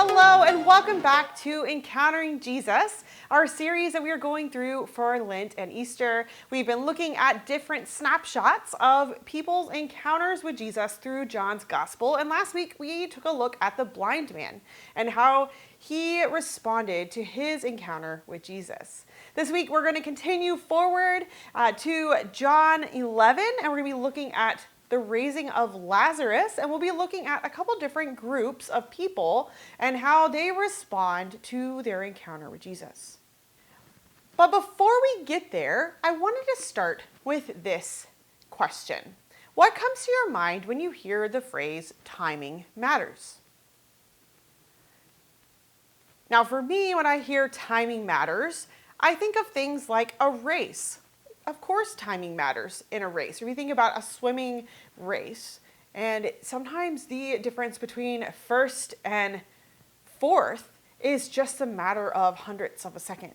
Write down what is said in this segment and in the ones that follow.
Hello and welcome back to Encountering Jesus, our series that we are going through for Lent and Easter. We've been looking at different snapshots of people's encounters with Jesus through John's Gospel. And last week we took a look at the blind man and how he responded to his encounter with Jesus. This week we're going to continue forward to John 11, and we're going to be looking at the raising of Lazarus, and we'll be looking at a couple different groups of people and how they respond to their encounter with Jesus. But before we get there, I wanted to start with this question. What comes to your mind when you hear the phrase timing matters? Now for me, when I hear timing matters, I think of things like a race. Of course timing matters in a race. If you think about a swimming race, and sometimes the difference between first and fourth is just a matter of hundredths of a second.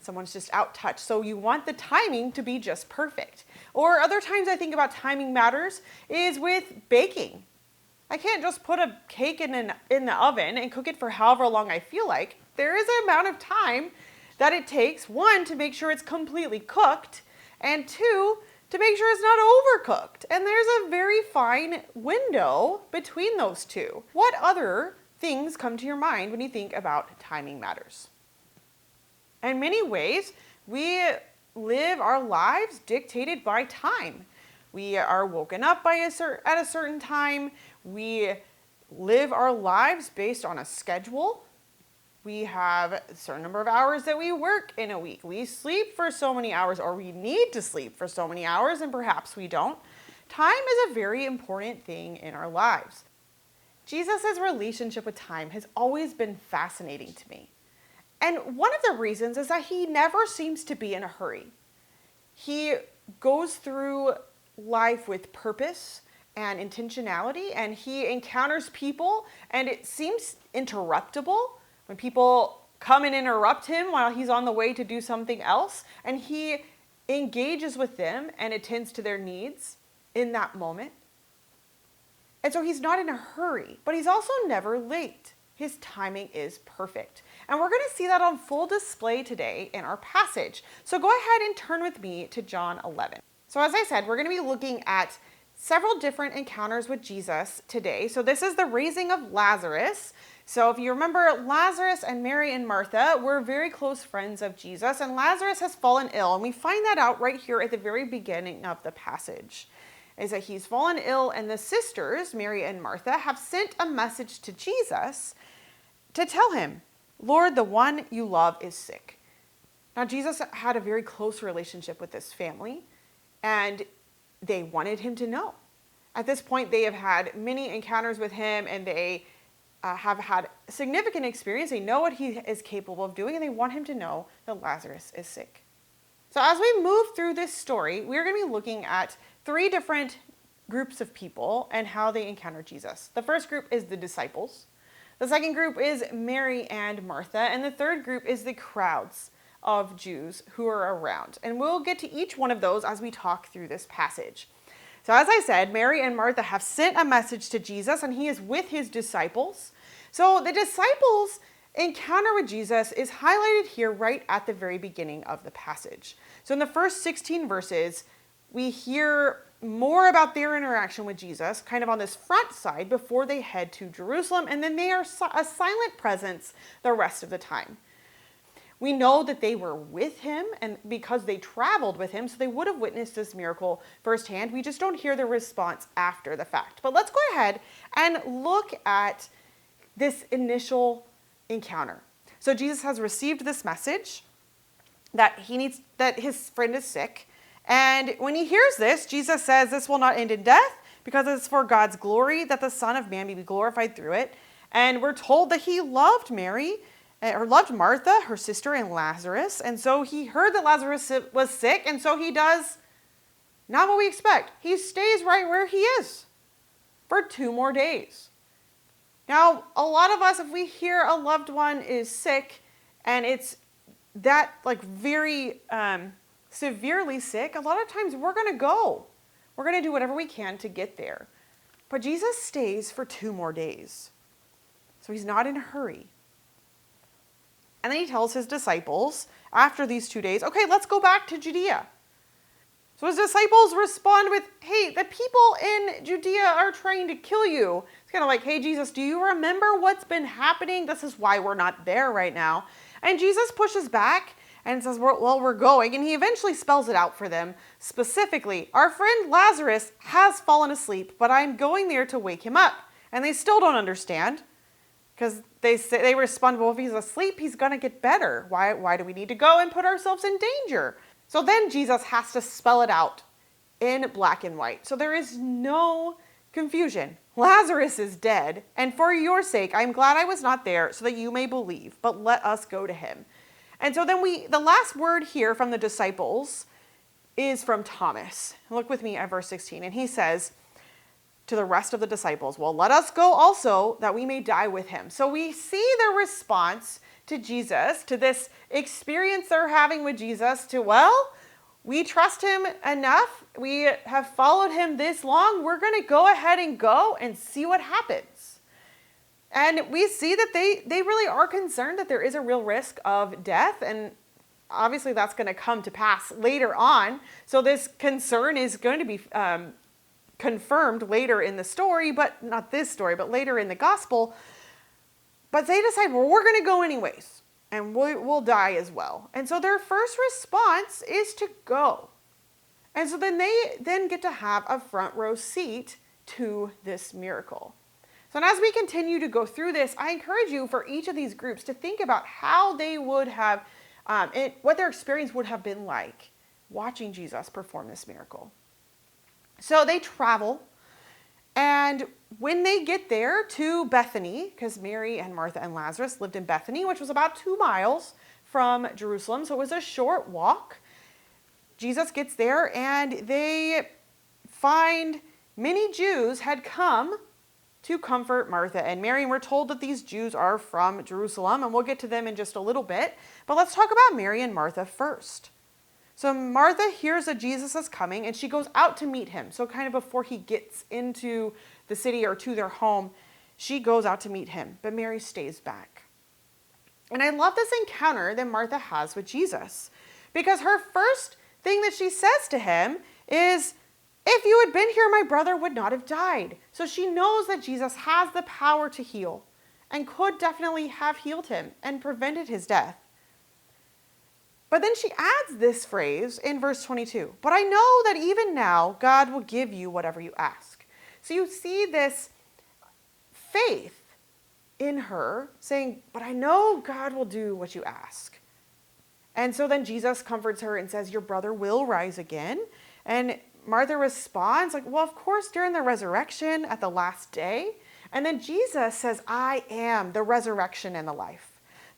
Someone's just out touched. So you want the timing to be just perfect. Or other times I think about timing matters is with baking. I can't just put a cake in the oven and cook it for however long I feel like. There is an amount of time that it takes, one, to make sure it's completely cooked, and two, to make sure it's not overcooked. And there's a very fine window between those two. What other things come to your mind when you think about timing matters? In many ways, we live our lives dictated by time. We are woken up at a certain time. We live our lives based on a schedule. We have a certain number of hours that we work in a week. We sleep for so many hours, or we need to sleep for so many hours, and perhaps we don't. Time is a very important thing in our lives. Jesus' relationship with time has always been fascinating to me. And one of the reasons is that he never seems to be in a hurry. He goes through life with purpose and intentionality, and he encounters people, and it seems interruptible. When people come and interrupt him while he's on the way to do something else, and he engages with them and attends to their needs in that moment. And so he's not in a hurry, but he's also never late. His timing is perfect. And we're going to see that on full display today in our passage. So go ahead and turn with me to John 11. So as I said, we're going to be looking at several different encounters with Jesus today. So this is the raising of Lazarus. So if you remember, Lazarus and Mary and Martha were very close friends of Jesus, and Lazarus has fallen ill, and we find that out right here at the very beginning of the passage, is that he's fallen ill, and the sisters, Mary and Martha, have sent a message to Jesus to tell him, "Lord, the one you love is sick." Now, Jesus had a very close relationship with this family, and they wanted him to know. At this point, they have had many encounters with him, and they have had significant experience. They know what he is capable of doing, and they want him to know that Lazarus is sick. So as we move through this story, we're going to be looking at three different groups of people and how they encounter Jesus. The first group is the disciples. The second group is Mary and Martha. And the third group is the crowds of Jews who are around. And we'll get to each one of those as we talk through this passage. So as I said, Mary and Martha have sent a message to Jesus, and he is with his disciples. So the disciples' encounter with Jesus is highlighted here right at the very beginning of the passage. So in the first 16 verses, we hear more about their interaction with Jesus, kind of on this front side before they head to Jerusalem, and then they are a silent presence the rest of the time. We know that they were with him, and because they traveled with him, so they would have witnessed this miracle firsthand. We just don't hear the response after the fact. But let's go ahead and look at this initial encounter. So Jesus has received this message that his friend is sick. And when he hears this, Jesus says, "This will not end in death, because it's for God's glory that the Son of Man may be glorified through it." And we're told that he loved Martha, her sister, and Lazarus. And so he heard that Lazarus was sick, and so he does not what we expect. He stays right where he is for 2 more days. Now, a lot of us, if we hear a loved one is sick, and it's that very severely sick, a lot of times we're going to go. We're going to do whatever we can to get there. But Jesus stays for 2 more days. So So he's not in a hurry. And then he tells his disciples after these 2 days, okay, let's go back to Judea. So his disciples respond with, hey, the people in Judea are trying to kill you. It's kind of like, hey, Jesus, do you remember what's been happening? This is why we're not there right now. And Jesus pushes back and says, well, we're going. And he eventually spells it out for them. Specifically, our friend Lazarus has fallen asleep, but I'm going there to wake him up. And they still don't understand because they respond, well, if he's asleep, he's going to get better. Why do we need to go and put ourselves in danger? So then Jesus has to spell it out in black and white. So there is no confusion. Lazarus is dead, and for your sake, I'm glad I was not there so that you may believe, but let us go to him. And so then the last word here from the disciples is from Thomas. Look with me at verse 16, and he says to the rest of the disciples, well, let us go also that we may die with him. So we see the response to Jesus, to this experience they're having with Jesus, to, well, we trust him enough. We have followed him this long. We're going to go ahead and go and see what happens. And we see that they really are concerned that there is a real risk of death. And obviously that's going to come to pass later on. So this concern is going to be confirmed later in the story, but not this story, but later in the gospel. But they decide, well, we're going to go anyways, and we'll die as well. And so their first response is to go. And so then they get to have a front row seat to this miracle. So as we continue to go through this, I encourage you for each of these groups to think about how they would have, what their experience would have been like watching Jesus perform this miracle. So they travel. And when they get there to Bethany, because Mary and Martha and Lazarus lived in Bethany, which was about 2 miles from Jerusalem, so it was a short walk, Jesus gets there and they find many Jews had come to comfort Martha and Mary. And we're told that these Jews are from Jerusalem, and we'll get to them in just a little bit. But let's talk about Mary and Martha first. So Martha hears that Jesus is coming, and she goes out to meet him. So kind of before he gets into the city or to their home, she goes out to meet him. But Mary stays back. And I love this encounter that Martha has with Jesus, because her first thing that she says to him is, if you had been here, my brother would not have died. So she knows that Jesus has the power to heal and could definitely have healed him and prevented his death. But then she adds this phrase in verse 22, but I know that even now God will give you whatever you ask. So you see this faith in her saying, but I know God will do what you ask. And so then Jesus comforts her and says, your brother will rise again. And Martha responds like, well, of course, during the resurrection at the last day. And then Jesus says, I am the resurrection and the life.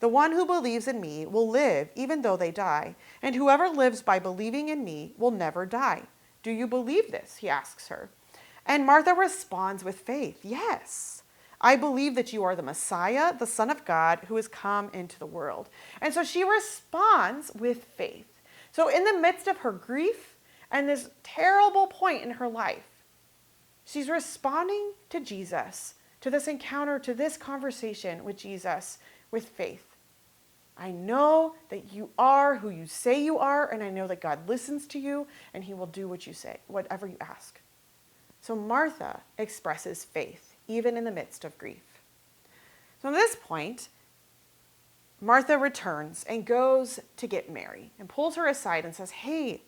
The one who believes in me will live even though they die, and whoever lives by believing in me will never die. Do you believe this? He asks her. And Martha responds with faith, yes, I believe that you are the Messiah, the Son of God, who has come into the world. And so she responds with faith. So in the midst of her grief and this terrible point in her life, she's responding to Jesus, to this encounter, to this conversation with Jesus with faith. I know that you are who you say you are, and I know that God listens to you, and he will do what you say, whatever you ask. So Martha expresses faith, even in the midst of grief. So at this point, Martha returns and goes to get Mary and pulls her aside and says, hey,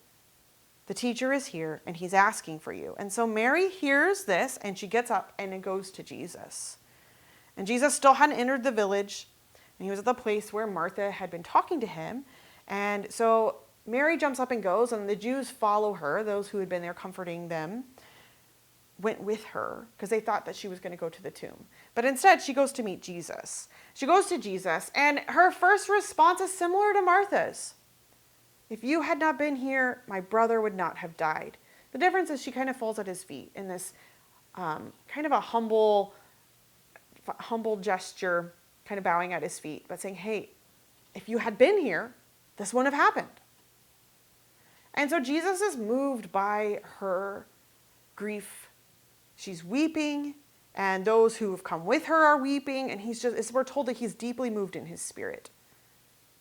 the teacher is here, and he's asking for you. And so Mary hears this, and she gets up and goes to Jesus. And Jesus still hadn't entered the village, and he was at the place where Martha had been talking to him. And so Mary jumps up and goes, and the Jews follow her. Those who had been there comforting them went with her because they thought that she was going to go to the tomb. But instead, she goes to meet Jesus. She goes to Jesus, and her first response is similar to Martha's. If you had not been here, my brother would not have died. The difference is she kind of falls at his feet in this kind of a humble gesture, kind of bowing at his feet, but saying, hey, if you had been here, this wouldn't have happened. And so Jesus is moved by her grief. She's weeping. And those who have come with her are weeping. And we're told that he's deeply moved in his spirit.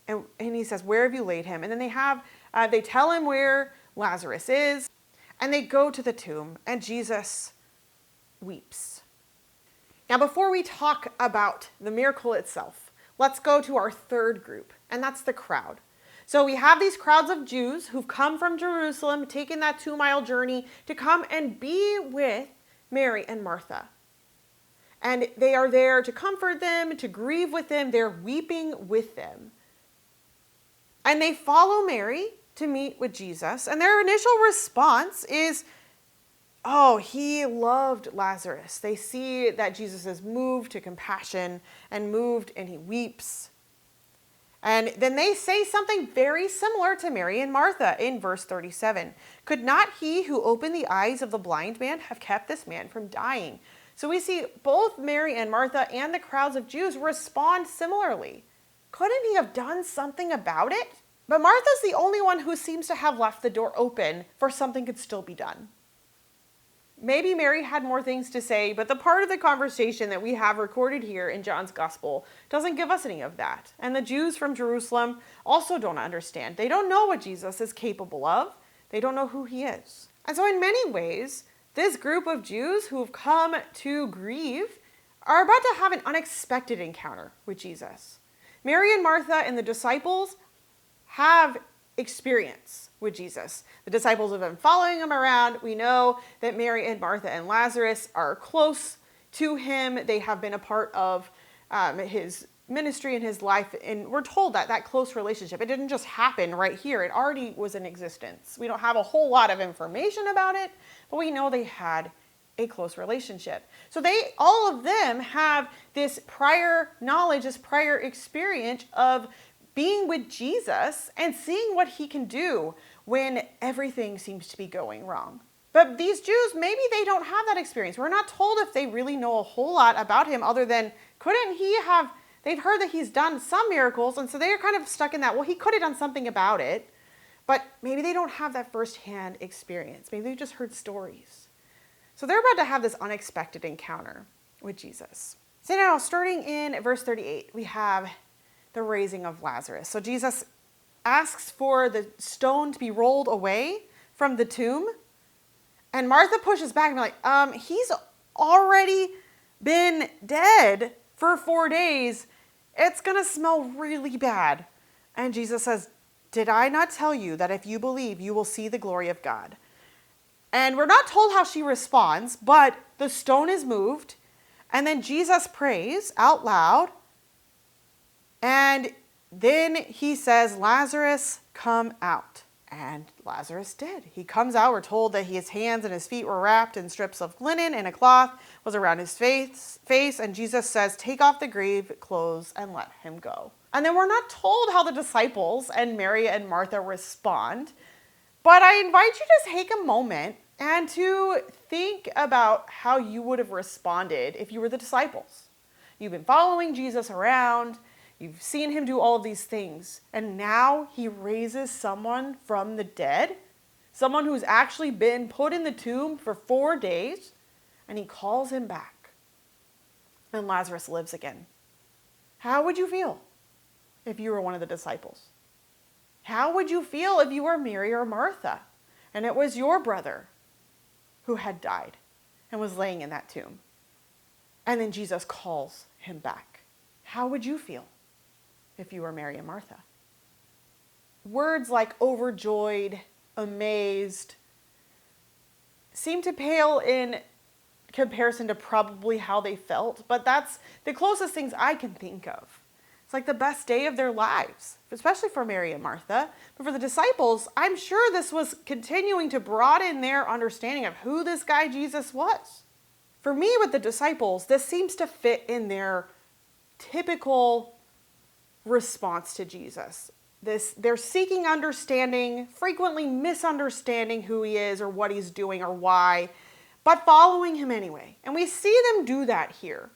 And he says, where have you laid him? And then they tell him where Lazarus is. And they go to the tomb. And Jesus weeps. Now, before we talk about the miracle itself, let's go to our third group. And that's the crowd. So we have these crowds of Jews who've come from Jerusalem, taken that 2-mile journey to come and be with Mary and Martha. And they are there to comfort them, to grieve with them. They're weeping with them. And they follow Mary to meet with Jesus. And their initial response is, oh, he loved Lazarus. They see that Jesus is moved to compassion and he weeps. And then they say something very similar to Mary and Martha in verse 37. Could not he who opened the eyes of the blind man have kept this man from dying? So we see both Mary and Martha and the crowds of Jews respond similarly. Couldn't he have done something about it? But Martha's the only one who seems to have left the door open for something could still be done. Maybe Mary had more things to say, but the part of the conversation that we have recorded here in John's Gospel doesn't give us any of that. And the Jews from Jerusalem also don't understand. They don't know what Jesus is capable of. They don't know who he is. And so in many ways, this group of Jews who have come to grieve are about to have an unexpected encounter with Jesus. Mary and Martha and the disciples have experience with Jesus. The disciples have been following him around. We know that Mary and Martha and Lazarus are close to him. They have been a part of his ministry and his life. And we're told that that close relationship, it didn't just happen right here. It already was in existence. We don't have a whole lot of information about it, but we know they had a close relationship. So all of them have this prior knowledge, this prior experience of being with Jesus and seeing what he can do when everything seems to be going wrong. But these Jews, maybe they don't have that experience. We're not told if they really know a whole lot about him other than they've heard that he's done some miracles, and so they're kind of stuck in that, well, he could have done something about it, but maybe they don't have that firsthand experience. Maybe they've just heard stories. So they're about to have this unexpected encounter with Jesus. So now, starting in verse 38, we have the raising of Lazarus. So Jesus asks for the stone to be rolled away from the tomb. And Martha pushes back and be like, he's already been dead for 4 days. It's going to smell really bad. And Jesus says, did I not tell you that if you believe, you will see the glory of God? And we're not told how she responds, but the stone is moved. And then Jesus prays out loud. And then he says, Lazarus, come out. And Lazarus did. He comes out. We're told that his hands and his feet were wrapped in strips of linen, and a cloth was around his face. And Jesus says, take off the grave clothes and let him go. And then we're not told how the disciples and Mary and Martha respond. But I invite you to take a moment and to think about how you would have responded if you were the disciples. You've been following Jesus around. You've seen him do all of these things. And now he raises someone from the dead, someone who's actually been put in the tomb for 4 days, and he calls him back. And Lazarus lives again. How would you feel if you were one of the disciples? How would you feel if you were Mary or Martha, and it was your brother who had died and was laying in that tomb? And then Jesus calls him back. How would you feel if you were Mary and Martha? Words like overjoyed, amazed, seem to pale in comparison to probably how they felt, but that's the closest things I can think of. It's like the best day of their lives, especially for Mary and Martha. But for the disciples, I'm sure this was continuing to broaden their understanding of who this guy Jesus was. For me, with the disciples, this seems to fit in their typical response to Jesus. They're seeking understanding, frequently misunderstanding who he is or what he's doing or why, but following him anyway. And we see them do that here.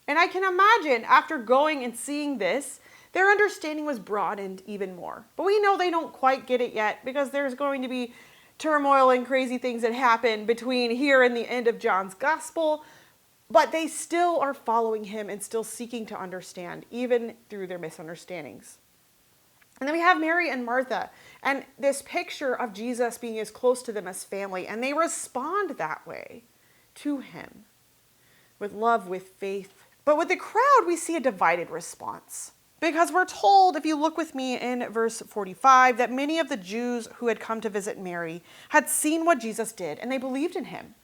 And I can imagine after going and seeing this, their understanding was broadened even more. But we know they don't quite get it yet because there's going to be turmoil and crazy things that happen between here and the end of John's Gospel. But they still are following him and still seeking to understand, even through their misunderstandings. And then we have Mary and Martha, and this picture of Jesus being as close to them as family, and they respond that way to him with love, with faith. But with the crowd, we see a divided response. Because we're told, if you look with me in verse 45, that many of the Jews who had come to visit Mary had seen what Jesus did, and they believed in him.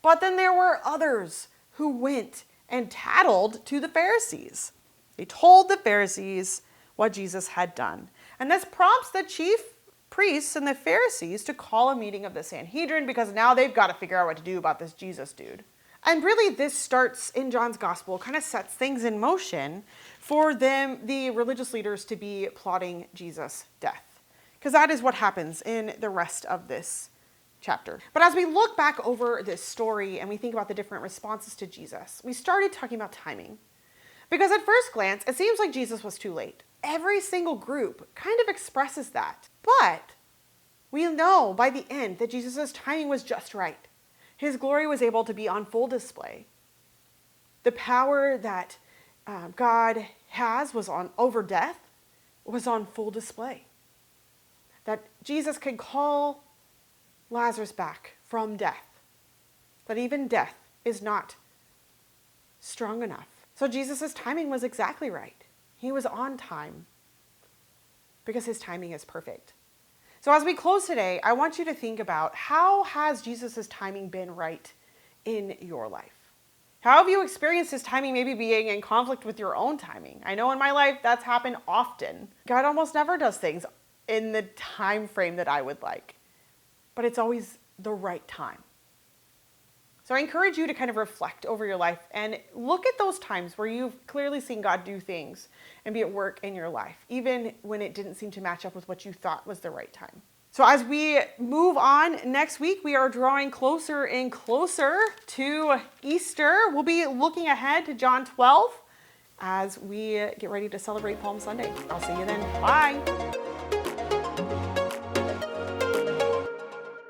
But then there were others who went and tattled to the Pharisees. They told the Pharisees what Jesus had done. And this prompts the chief priests and the Pharisees to call a meeting of the Sanhedrin, because now they've got to figure out what to do about this Jesus dude. And really, this starts in John's gospel, kind of sets things in motion for them, the religious leaders, to be plotting Jesus' death. Because that is what happens in the rest of this chapter. But as we look back over this story and we think about the different responses to Jesus, we started talking about timing. Because at first glance, it seems like Jesus was too late. Every single group kind of expresses that. But we know by the end that Jesus' timing was just right. His glory was able to be on full display. The power that God has over death was on full display. That Jesus could call Lazarus back from death. That even death is not strong enough. So Jesus' timing was exactly right. He was on time because his timing is perfect. So as we close today, I want you to think about, how has Jesus' timing been right in your life? How have you experienced his timing maybe being in conflict with your own timing? I know in my life that's happened often. God almost never does things in the time frame that I would like, but it's always the right time. So I encourage you to kind of reflect over your life and look at those times where you've clearly seen God do things and be at work in your life, even when it didn't seem to match up with what you thought was the right time. So as we move on next week, we are drawing closer and closer to Easter. We'll be looking ahead to John 12 as we get ready to celebrate Palm Sunday. I'll see you then. Bye.